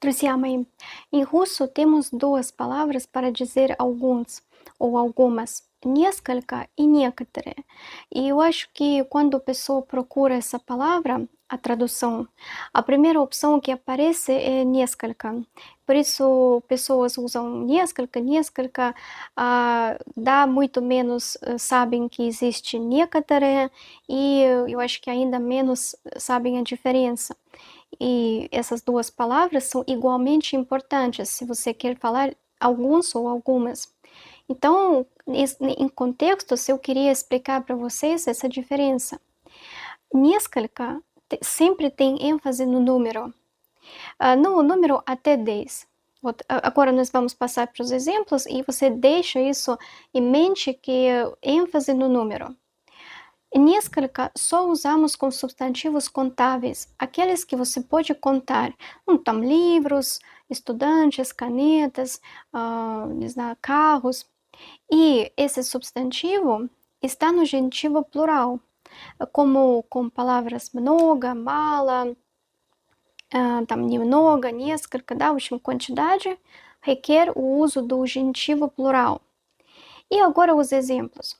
Друзья мои, em russo temos duas palavras para dizer alguns ou algumas, nесколько e некоторые. E eu acho que quando a pessoa procura essa palavra, a tradução, a primeira opção que aparece é несколько. Por isso, pessoas usam несколько, dá muito menos, sabem que existe некоторые, e eu acho que ainda menos sabem a diferença. E essas duas palavras são igualmente importantes se você quer falar alguns ou algumas. Então, em contextos, eu queria explicar para vocês essa diferença. Несколько sempre tem ênfase no número, no número até 10. Agora nós vamos passar para os exemplos e você deixa isso em mente que ênfase no número. Несколько só usamos com substantivos contáveis, aqueles que você pode contar. Там livros, estudantes, canetas, не знаю, carros. E esse substantivo está no genitivo plural, como com palavras много, мало, там немного, несколько, да, в общем, quantidade requer o uso do genitivo plural. E agora os exemplos.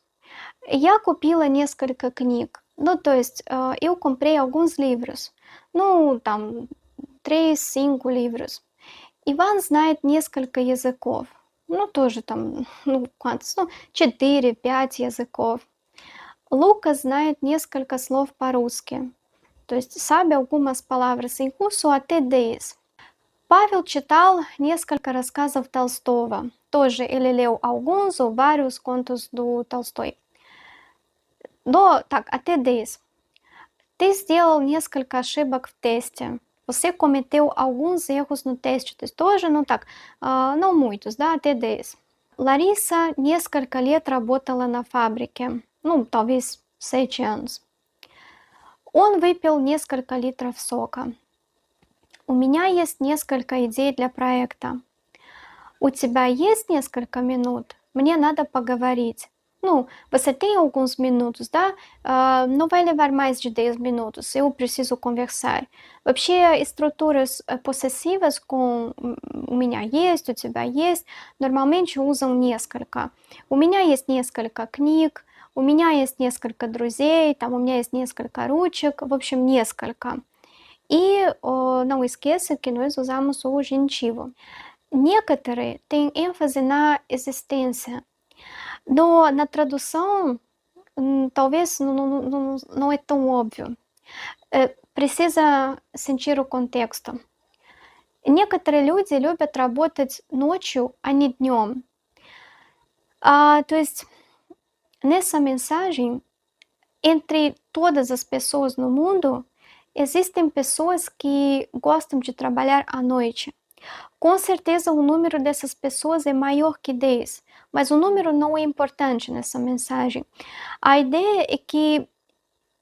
Я купила несколько книг. Ну, то есть eu comprei alguns livros. Ну, там 3-5 livros. Иван знает несколько языков. Ну, тоже там, ну, quantos? Ну, 4-5 языков. Лука знает несколько слов по-русски. То есть sabe algumas palavras em russo até 10. Павел читал несколько рассказов Толстого. Тоже ele leu alguns ou vários contos do Tolstói. Так, até 10. Ты сделал несколько ошибок в тесте. Você cometeu alguns erros no teste. То есть тоже, ну так, não muitos, да, até 10. Лариса несколько лет работала на фабрике. Ну, talvez 7 anos. Он выпил несколько литров сока. У меня есть несколько идей для проекта. У тебя есть несколько минут? Мне надо поговорить. Ну, você tem alguns minutos, да? Não vai levar mais de 10 minutos, eu preciso conversar. Вообще, estruturas possessivas com у меня есть, у тебя есть, normalmente usam несколько. У меня есть несколько книг, у меня есть несколько друзей, там у меня есть несколько ручек, в общем, несколько. E não esqueça que nós usamos o genitivo. Некоторые têm ênfase na existência. Na tradução, talvez não é tão óbvio. Precisa sentir o contexto. Некоторые люди любят работать ночью, а не днем. То есть, nessa mensagem, entre todas as pessoas no mundo, existem pessoas que gostam de trabalhar à noite. Com certeza o número dessas pessoas é maior que 10, mas o número não é importante nessa mensagem. A ideia é que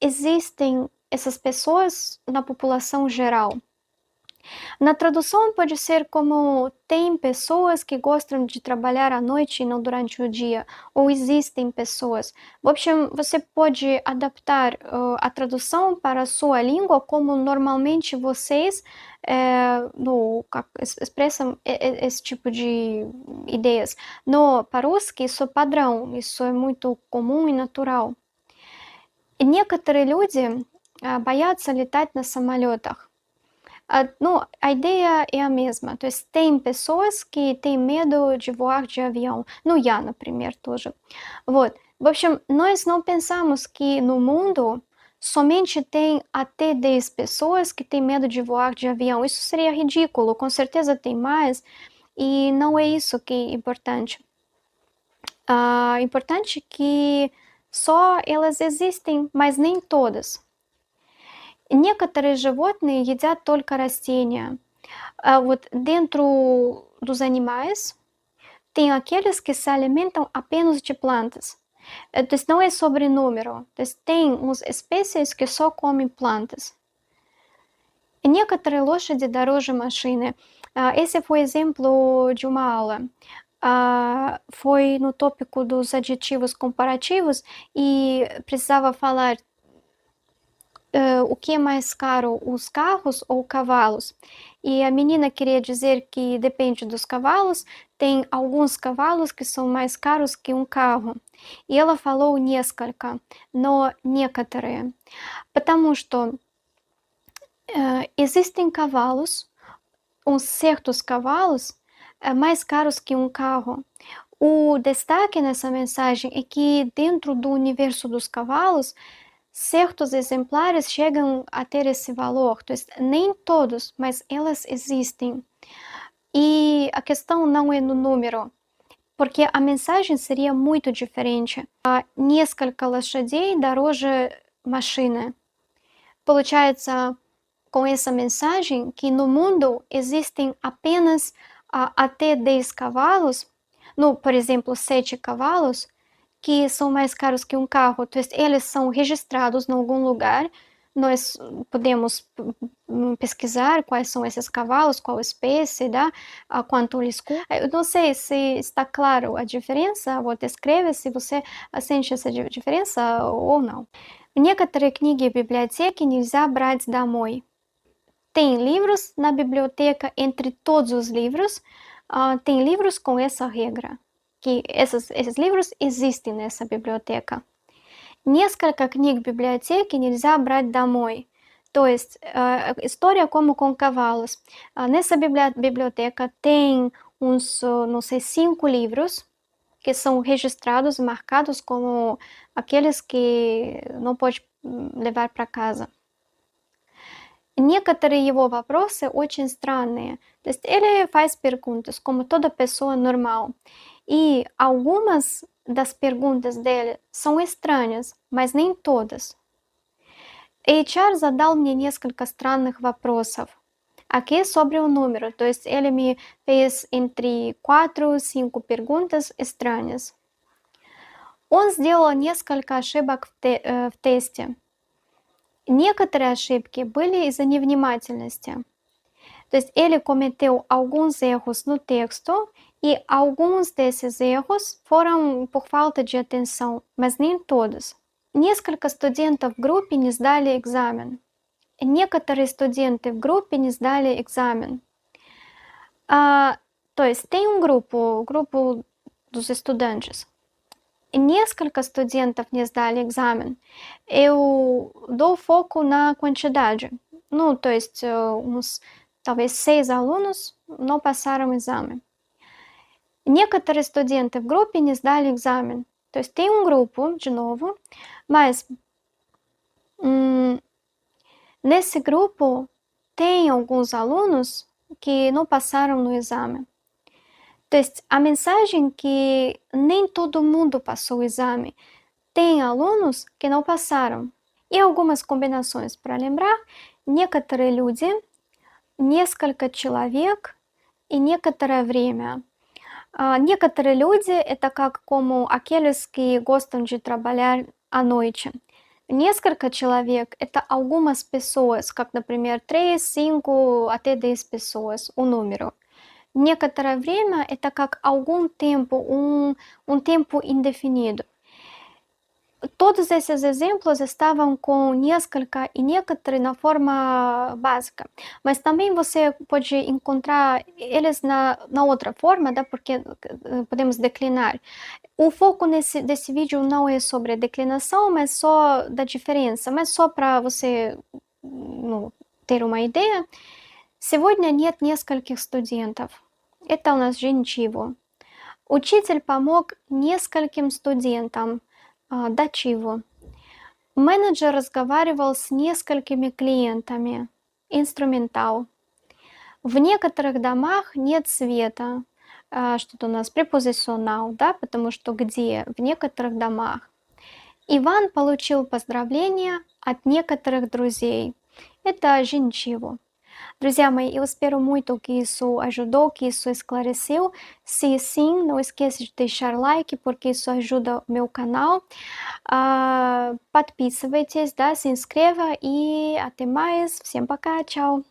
existem essas pessoas na população geral. Na tradução pode ser como tem pessoas que gostam de trabalhar à noite e não durante o dia, ou existem pessoas. В общем, você pode adaptar a tradução para a sua língua como normalmente vocês expressam esse tipo de ideias. Но по-русски isso é padrão, isso é muito comum e natural. И некоторые люди боятся летать на самолетах. A ideia é a mesma. То есть tem pessoas que têm medo de voar de avião. Я, например, тоже. Вот. В общем, nós não pensamos que no mundo somente tem até 10 pessoas que têm medo de voar de avião. Isso seria ridículo. Com certeza tem mais. E não é isso que é importante. Importante que só elas existem, mas nem todas. Некоторые животные едят только растения. Вот dentro dos animais, tem aqueles que se alimentam apenas de plantas. То есть não é sobre número. То есть tem umas espécies que só comem plantas. Некоторые лошади дороже машины. Esse foi exemplo de uma aula. Foi no tópico dos adjetivos comparativos e precisava falar o que é mais caro, os carros ou cavalos? E a menina queria dizer que depende dos cavalos, tem alguns cavalos que são mais caros que um carro. И ela falou несколько, но некоторые, потому что existem cavalos, uns certos cavalos, mais caros que um carro. O destaque nessa mensagem é que dentro do universo dos cavalos, certos exemplares chegam a ter esse valor, nem todos, mas elas existem. E a questão não é no número, porque a mensagem seria muito diferente. Несколько лошадей дороже машины. Получается, com essa mensagem, que no mundo existem apenas até 10 cavalos, por exemplo, 7 cavalos, que são mais caros que um carro, eles são registrados em algum lugar, nós podemos pesquisar quais são esses cavalos, qual espécie, quanto eles custam. Eu não sei se está claro a diferença, вот escreve se você sente essa diferença ou não. Некоторые книги в библиотеке нельзя брать домой. Tem livros na biblioteca, entre todos os livros, tem livros com essa regra, que esses livros existem nessa biblioteca. Несколько книг в библиотеке нельзя брать домой. То есть, história como com cavalos. Nessa biblioteca tem uns, não sei, 5 livros que são registrados, marcados como aqueles que não pode levar para casa. Некоторые его вопросы очень странные. То есть ele faz perguntas como toda pessoa normal. E algumas das perguntas dele são estranhas, mas nem todas. HR задал мне несколько странных вопросов. Aqui sobre o número, то есть ele me fez entre 4 e 5 perguntas estranhas. Он сделал несколько ошибок в тесте. Некоторые ошибки были из-за невнимательности. То есть ele cometeu alguns erros no texto e alguns desses erros foram por falta de atenção, mas nem todos. Несколько студентов в группе не сдали экзамен. Некоторые студенты в группе не сдали экзамен. То есть tem grupo dos estudantes. Nесколько студентов не сдали экзамен. Eu dou foco na quantidade. То есть uns, talvez 6 alunos não passaram o exame. Некоторые студенты в группе не сдали экзамен. То есть tem grupo, de novo, mas nesse grupo tem alguns alunos que não passaram no exame. То есть a mensagem que nem todo mundo passou o exame. Tem alunos que não passaram. И algumas combinações para lembrar. Некоторые люди, несколько человек и некоторое время. Некоторые люди – это como aqueles que gostam de trabalhar à noite. Несколько человек – это algumas pessoas, как, например, 3, 5, até 10 pessoas, o número. Некоторое время – это как algum tempo, um tempo indefinido. Todos esses exemplos estavam com несколько e некоторые na forma básica, mas também você pode encontrar eles na outra forma, porque podemos declinar. O foco desse vídeo não é sobre a declinação, mas só da diferença, mas só para você ter uma ideia. Сегодня нет нескольких студентов. Это у нас женитьво. Учитель помог нескольким студентам. Дачиво. Менеджер разговаривал с несколькими клиентами. Инструментал. В некоторых домах нет света. Что-то у нас препозиционал, потому что где? В некоторых домах. Иван получил поздравления от некоторых друзей. Это genitivo. Друзья мои, eu espero muito que isso ajudou, que isso esclareceu. Se sim, não esqueça de deixar like, porque isso ajuda o meu canal. Подписывайтесь, se inscreva e até mais. Всем пока, tchau!